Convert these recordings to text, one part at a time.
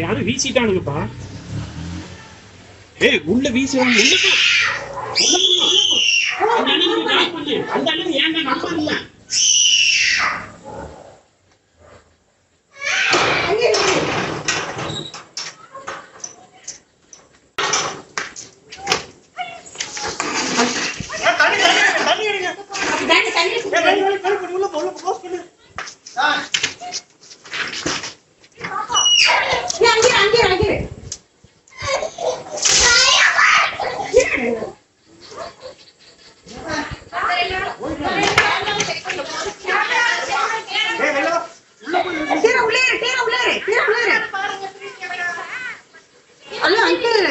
யாரும் வீசிட்டானுங்கப்பா. உள்ள வீசுறாங்க. அந்த அளவு ஏங்க நம்பர் இல்ல.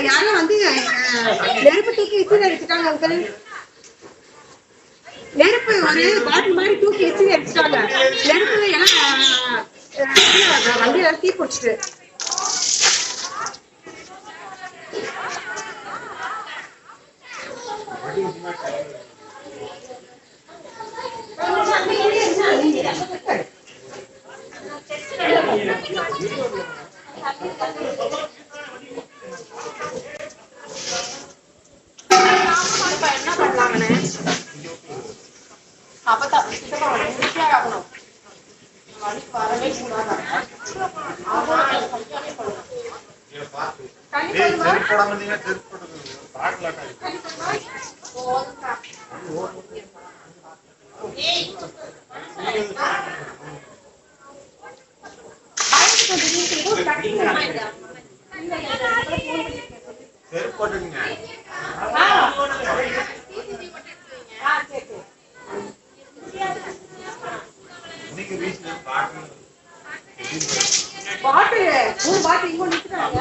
யாரும் வந்து நெருப்பு தூக்கி எச்சில் அடிச்சுட்டாங்க அங்கிள். நெருப்பு ஒரு பாட்டில் மாதிரி தூக்கி எச்சில் அடிச்சுட்டாங்க. நெருப்பு எல்லாம் வண்டியில தீ பிடிச்சிட்டு. என்ன பண்ணலாங்கண்ணே? அப்பதான் ஆகணும். வரவே கூடாது. பாட்டு 3 பாட்டு இங்க நிக்கிறாங்க.